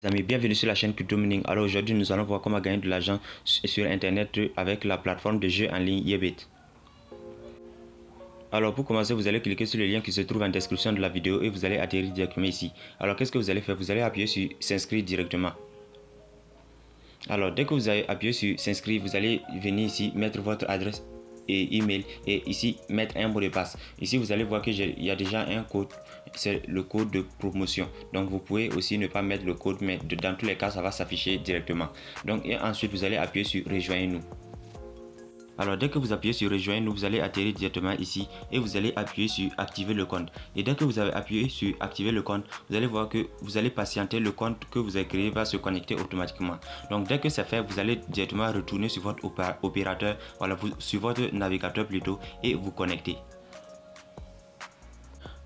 Amis, bienvenue sur la chaîne Crypto Mining. Alors aujourd'hui nous allons voir comment gagner de l'argent sur internet avec la plateforme de jeu en ligne Yebit. Alors pour commencer, vous allez cliquer sur le lien qui se trouve en description de la vidéo et vous allez atterrir directement ici. Alors qu'est-ce que vous allez faire? Vous allez appuyer sur s'inscrire directement. Alors dès que vous avez appuyé sur s'inscrire, vous allez venir ici mettre votre adresse et email et ici mettre un mot de passe. Ici vous allez voir que il y a déjà un code, c'est le code de promotion. Donc vous pouvez aussi ne pas mettre le code, mais dans tous les cas ça va s'afficher directement. Donc et ensuite vous allez appuyer sur rejoindre-nous. Alors dès que vous appuyez sur rejoindre, vous allez atterrir directement ici et vous allez appuyer sur activer le compte. Et dès que vous avez appuyé sur activer le compte, vous allez voir que vous allez patienter, le compte que vous avez créé va se connecter automatiquement. Donc dès que c'est fait, vous allez directement retourner sur votre opérateur, voilà, sur votre navigateur plutôt, et vous connecter.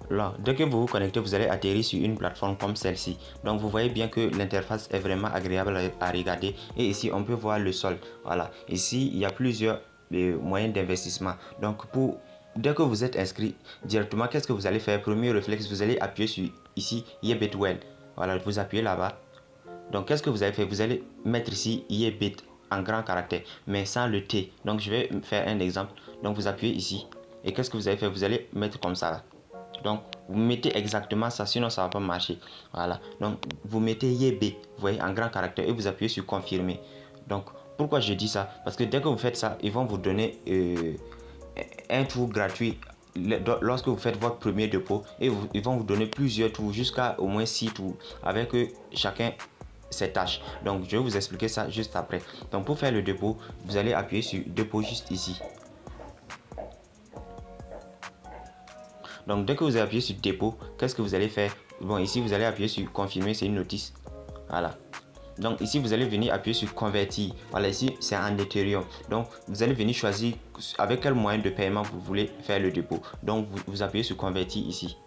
Là, dès que vous vous connectez, vous allez atterrir sur une plateforme comme celle-ci. Donc vous voyez bien que l'interface est vraiment agréable à regarder. Et ici, on peut voir le sol. Voilà, ici, il y a plusieurs moyens d'investissement. Donc dès que vous êtes inscrit directement, qu'est-ce que vous allez faire? Premier réflexe, vous allez appuyer sur ici Yebit Well. Voilà, vous appuyez là-bas. Donc qu'est-ce que vous allez faire? Vous allez mettre ici Yebit en grand caractère, mais sans le T. Donc je vais faire un exemple. Donc vous appuyez ici. Et qu'est-ce que vous allez faire? Vous allez mettre comme ça là. Donc vous mettez exactement ça, sinon ça va pas marcher. Voilà, donc vous mettez YB, vous voyez, en grand caractère, et vous appuyez sur confirmer. Donc pourquoi je dis ça? Parce que dès que vous faites ça, ils vont vous donner un tour gratuit lorsque vous faites votre premier dépôt, et ils vont vous donner plusieurs tours, jusqu'à au moins 6 tours, avec chacun ses tâches. Donc je vais vous expliquer ça juste après. Donc pour faire le dépôt, vous allez appuyer sur dépôt juste ici. Donc dès que vous avez appuyé sur dépôt, qu'est-ce que vous allez faire? Bon, ici vous allez appuyer sur confirmer, c'est une notice. Voilà. Donc ici vous allez venir appuyer sur convertir. Voilà, ici c'est en Ethereum. Donc vous allez venir choisir avec quel moyen de paiement vous voulez faire le dépôt. Donc vous appuyez sur convertir ici.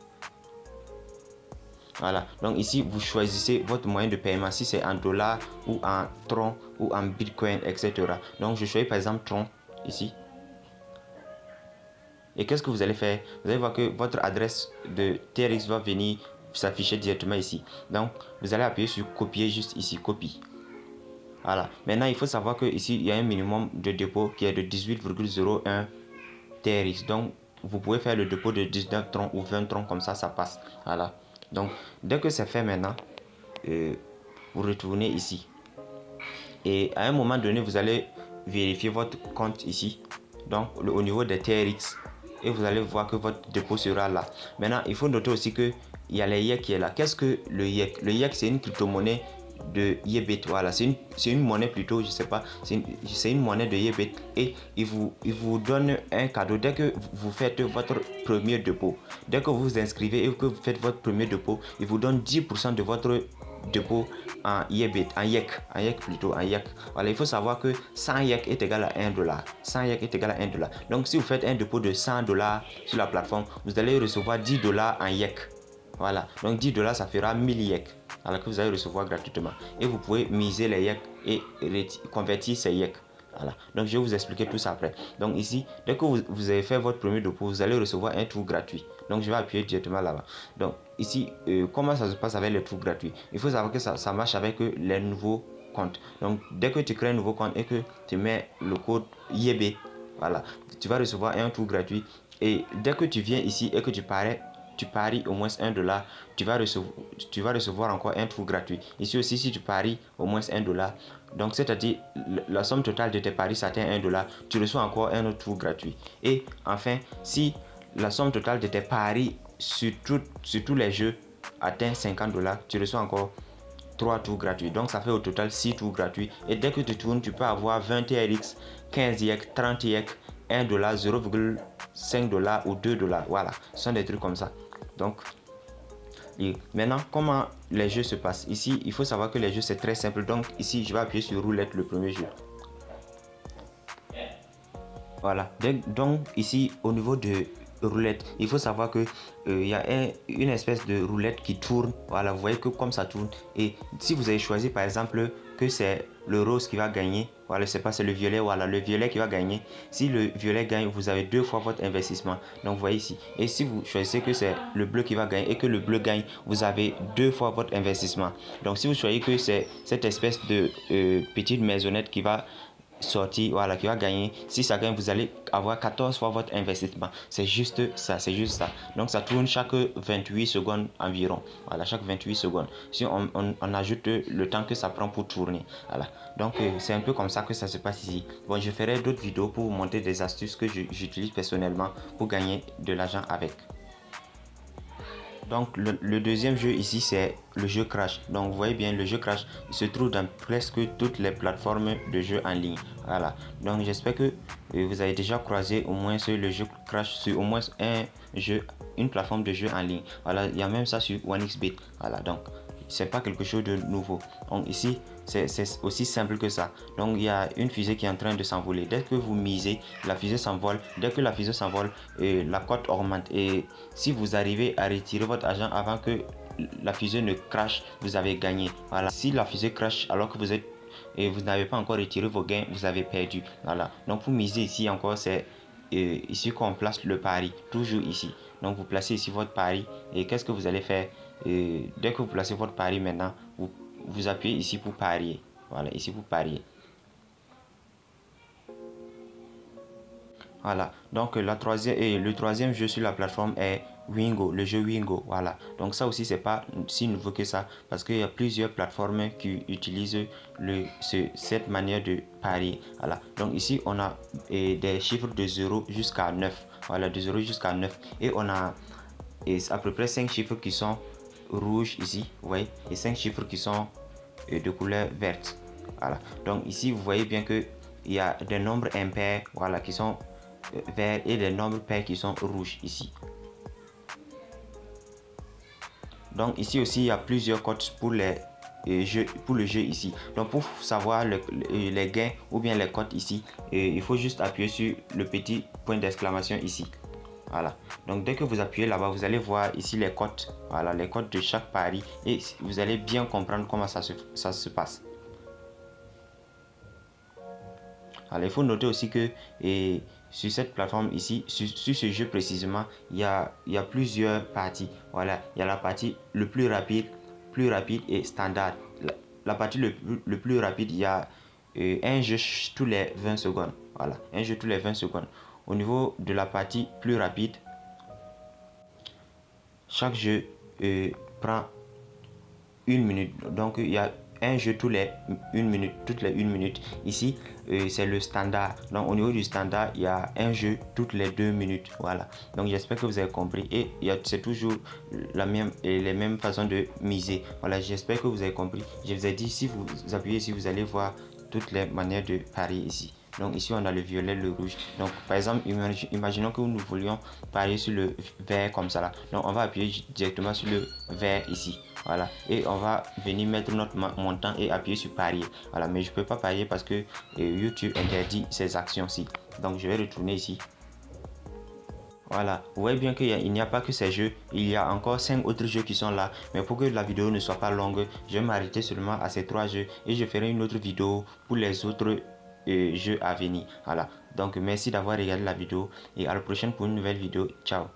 Voilà, donc ici vous choisissez votre moyen de paiement, si c'est en dollars ou en Tron ou en Bitcoin, etc. Donc je choisis par exemple Tron ici. Et qu'est-ce que vous allez faire? Vous allez voir que votre adresse de TRX va venir s'afficher directement ici. Donc vous allez appuyer sur copier juste ici, copie. Voilà. Maintenant il faut savoir que ici il y a un minimum de dépôt qui est de 18,01 TRX. Donc vous pouvez faire le dépôt de 19 troncs ou 20 troncs, comme ça passe. Voilà. Donc dès que c'est fait maintenant, vous retournez ici. Et à un moment donné, vous allez vérifier votre compte ici. Donc au niveau des TRX. Et vous allez voir que votre dépôt sera là. Maintenant, il faut noter aussi que il y a le YEK qui est là. Qu'est-ce que le YEK? Le YEK, c'est une crypto-monnaie de Yebit. Voilà, c'est une monnaie plutôt, je sais pas. C'est une monnaie de Yebit. Et il vous donne un cadeau dès que vous faites votre premier dépôt. Dès que vous vous inscrivez et que vous faites votre premier dépôt, il vous donne 10% de votre dépôt en Yebit, en YEK plutôt, en YEK. Voilà, il faut savoir que 100 YEK est égal à 1 dollar. 100 YEK est égal à 1 dollar. Donc si vous faites un dépôt de 100 dollars sur la plateforme, vous allez recevoir 10 dollars en YEK. Voilà, donc 10 dollars ça fera 1000 YEK, alors que vous allez recevoir gratuitement. Et vous pouvez miser les YEK et convertir ces YEK. Voilà, donc je vais vous expliquer tout ça après. Donc ici, dès que vous avez fait votre premier dépôt, vous allez recevoir un tour gratuit. Donc je vais appuyer directement là-bas. Donc ici, comment ça se passe avec les tours gratuits? Il faut savoir que ça marche avec les nouveaux comptes. Donc dès que tu crées un nouveau compte et que tu mets le code YB, voilà, tu vas recevoir un tour gratuit. Et dès que tu viens ici et que tu paries au moins 1 dollar, tu vas recevoir encore un tour gratuit. Ici aussi, si tu paries au moins 1 dollar, donc c'est-à-dire la somme totale de tes paris ça atteint 1 dollar, tu reçois encore un autre tour gratuit. Et enfin, si la somme totale de tes paris sur tous les jeux atteint 50 dollars, tu reçois encore 3 tours gratuits. Donc ça fait au total 6 tours gratuits. Et dès que tu tournes, tu peux avoir 20 TRX, 15 YEK, 30 YEK, 1 dollar, 0,5 dollars ou 2 dollars. Voilà, ce sont des trucs comme ça. Donc et maintenant, comment les jeux se passent? Ici, il faut savoir que les jeux c'est très simple. Donc ici, je vais appuyer sur roulette, le premier jeu. Voilà, donc ici au niveau de roulette. Il faut savoir que il y a une espèce de roulette qui tourne. Voilà, vous voyez que comme ça tourne. Et si vous avez choisi par exemple que c'est le rose qui va gagner, voilà, c'est pas, c'est le violet, voilà, le violet qui va gagner. Si le violet gagne, vous avez 2 fois votre investissement. Donc vous voyez ici. Et si vous choisissez que c'est le bleu qui va gagner et que le bleu gagne, vous avez 2 fois votre investissement. Donc si vous choisissez que c'est cette espèce de petite maisonnette qui va sortir, voilà, qui va gagner, si ça gagne, vous allez avoir 14 fois votre investissement. C'est juste ça, c'est juste ça. Donc ça tourne chaque 28 secondes environ. Voilà, chaque 28 secondes. Si on ajoute le temps que ça prend pour tourner. Voilà. Donc c'est un peu comme ça que ça se passe ici. Bon, je ferai d'autres vidéos pour vous montrer des astuces que j'utilise personnellement pour gagner de l'argent avec. Donc le deuxième jeu ici, c'est le jeu Crash. Donc vous voyez bien, le jeu Crash, il se trouve dans presque toutes les plateformes de jeux en ligne. Voilà. Donc j'espère que vous avez déjà croisé au moins le jeu Crash sur au moins une plateforme de jeu en ligne. Voilà, il y a même ça sur OneXBet. Voilà, donc c'est pas quelque chose de nouveau. Donc ici, c'est aussi simple que ça. Donc il y a une fusée qui est en train de s'envoler. Dès que vous misez, la fusée s'envole. Dès que la fusée s'envole, la cote augmente. Et si vous arrivez à retirer votre argent avant que la fusée ne crache, vous avez gagné. Voilà. Si la fusée crache alors que vous êtes et vous n'avez pas encore retiré vos gains, vous avez perdu. Voilà. Donc pour miser ici encore, c'est ici qu'on place le pari. Toujours ici. Donc vous placez ici votre pari. Et qu'est-ce que vous allez faire? Dès que vous placez votre pari maintenant, vous appuyez ici pour parier. Voilà, ici pour parier. Voilà, donc le troisième jeu sur la plateforme est Wingo, le jeu Wingo. Voilà, donc ça aussi c'est pas si nouveau que ça parce qu'il y a plusieurs plateformes qui utilisent cette manière de parier. Voilà, donc ici on a des chiffres de 0 jusqu'à 9. Voilà, de 0 jusqu'à 9 et on a à peu près 5 chiffres qui sont rouges ici, vous voyez, et 5 chiffres qui sont de couleur verte. Voilà, donc ici vous voyez bien que il y a des nombres impairs, voilà, qui sont verts et des nombres pairs qui sont rouges ici. Donc ici aussi il y a plusieurs codes pour le jeu ici. Donc pour savoir les gains ou bien les codes ici, il faut juste appuyer sur le petit point d'exclamation ici. Voilà, donc dès que vous appuyez là-bas, vous allez voir ici les cotes, voilà, les cotes de chaque pari et vous allez bien comprendre comment ça se passe. Alors, il faut noter aussi que sur cette plateforme ici, sur ce jeu précisément, il y a plusieurs parties. Voilà, il y a la partie le plus rapide et standard. La partie le plus rapide, il y a un jeu tous les 20 secondes. Voilà, un jeu tous les 20 secondes. Au niveau de la partie plus rapide, chaque jeu prend 1 minute. Donc il y a un jeu toutes les 1 minute. Ici, c'est le standard. Donc au niveau du standard, il y a un jeu toutes les 2 minutes. Voilà. Donc j'espère que vous avez compris. Et c'est toujours les mêmes façons de miser. Voilà, j'espère que vous avez compris. Je vous ai dit, si vous appuyez ici, vous allez voir toutes les manières de parier ici. Donc ici on a le violet, le rouge. Donc par exemple, imaginons que nous voulions parier sur le vert comme ça là. Donc on va appuyer directement sur le vert ici. Voilà. Et on va venir mettre notre montant et appuyer sur parier. Voilà. Mais je peux pas parier parce que YouTube interdit ces actions-ci. Donc je vais retourner ici. Voilà, vous voyez bien qu'il n'y a pas que ces jeux, il y a encore 5 autres jeux qui sont là. Mais pour que la vidéo ne soit pas longue, je vais m'arrêter seulement à ces 3 jeux et je ferai une autre vidéo pour les autres jeux à venir. Voilà, donc merci d'avoir regardé la vidéo et à la prochaine pour une nouvelle vidéo. Ciao.